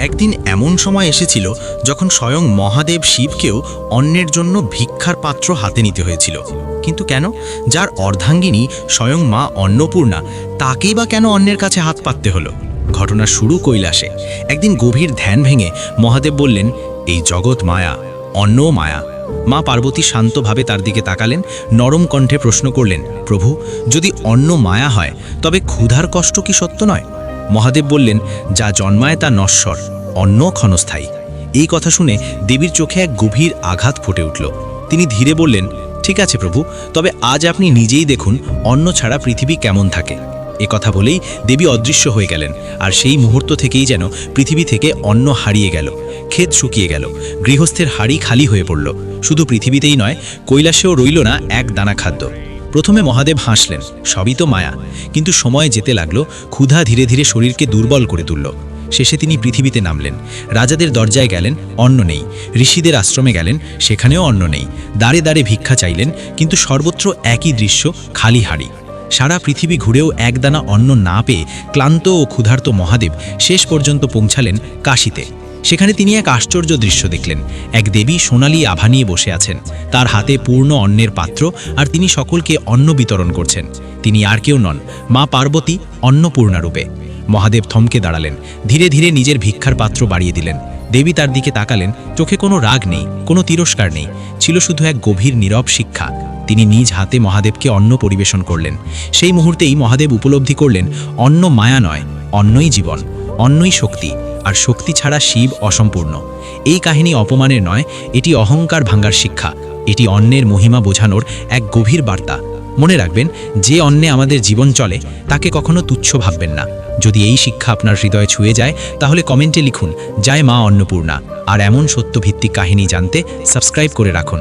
একদিন এমন সময় এসেছিল যখন স্বয়ং মহাদেব শিবকেও অন্নের জন্য ভিক্ষার পাত্র হাতে নিতে হয়েছিল। কিন্তু কেন? যার অর্ধাঙ্গিনী স্বয়ং মা অন্নপূর্ণা, তাকেই বা কেন অন্যের কাছে হাত পাততে হলো? ঘটনা শুরু কৈলাসে। একদিন গভীর ধ্যান ভেঙে মহাদেব বললেন, এই জগৎ মায়া, অন্নও মায়া। মা পার্বতী শান্তভাবে তার দিকে তাকালেন, নরম কণ্ঠে প্রশ্ন করলেন, প্রভু, যদি অন্ন মায়া হয় তবে ক্ষুধার কষ্ট কি সত্য নয়? মহাদেব বললেন, যা জন্মায় তা নশ্বর, অন্ন ক্ষণস্থায়ী। এই কথা শুনে দেবীর চোখে এক গভীর আঘাত ফুটে উঠল। তিনি ধীরে বললেন, ঠিক আছে প্রভু, তবে আজ আপনি নিজেই দেখুন অন্ন ছাড়া পৃথিবী কেমন থাকে। এ কথা বলেই দেবী অদৃশ্য হয়ে গেলেন, আর সেই মুহূর্ত থেকেই যেন পৃথিবী থেকে অন্ন হারিয়ে গেল, ক্ষেত শুকিয়ে গেল, গৃহস্থের হাড়ি খালি হয়ে পড়ল। শুধু পৃথিবীতেই নয়, কৈলাসেও রইল না এক দানা খাদ্য। প্রথমে মহাদেব হাসলেন, সবই তো মায়া। কিন্তু সময় যেতে লাগলো, ক্ষুধা ধীরে ধীরে শরীরকে দুর্বল করে তুলল। শেষে তিনি পৃথিবীতে নামলেন। রাজাদের দরজায় গেলেন, অন্ন নেই। ঋষিদের আশ্রমে গেলেন, সেখানেও অন্ন নেই। দাঁড়ে দাঁড়ে ভিক্ষা চাইলেন, কিন্তু সর্বত্র একই দৃশ্য, খালি হাড়ি। সারা পৃথিবী ঘুরেও একদানা অন্ন না পেয়ে ক্লান্ত ও ক্ষুধার্ত মহাদেব শেষ পর্যন্ত পৌঁছালেন কাশীতে। সেখানে তিনি এক আশ্চর্য দৃশ্য দেখলেন। এক দেবী সোনালী আভা নিয়ে বসে আছেন, তার হাতে পূর্ণ অন্নের পাত্র, আর তিনি সকলকে অন্ন বিতরণ করছেন। তিনি আর কেউ নন, মা পার্বতী অন্নপূর্ণা রূপে। মহাদেব থমকে দাঁড়ালেন, ধীরে ধীরে নিজের ভিক্ষার পাত্র বাড়িয়ে দিলেন। দেবী তার দিকে তাকালেন, চোখে কোনো রাগ নেই, কোনো তিরস্কার নেই, ছিল শুধু এক গভীর নীরব শিক্ষা। তিনি নিজ হাতে মহাদেবকে অন্ন পরিবেশন করলেন। সেই মুহূর্তেই মহাদেব উপলব্ধি করলেন, অন্ন মায়া নয়, অন্নই জীবন, অন্নই শক্তি, আর শক্তি ছাড়া শিব অসম্পূর্ণ। এই কাহিনী অপমানের নয়, এটি অহংকার ভাঙ্গার শিক্ষা। এটি অন্নের মহিমা বোঝানোর এক গভীর বার্তা। মনে রাখবেন, যে অন্নে আমাদের জীবন চলে তাকে কখনো তুচ্ছ ভাববেন না। যদি এই শিক্ষা আপনার হৃদয়ে ছুঁয়ে যায়, তাহলে কমেন্টে লিখুন, জয় মা অন্নপূর্ণা। আর এমন সত্যভিত্তিক কাহিনী জানতে সাবস্ক্রাইব করে রাখুন।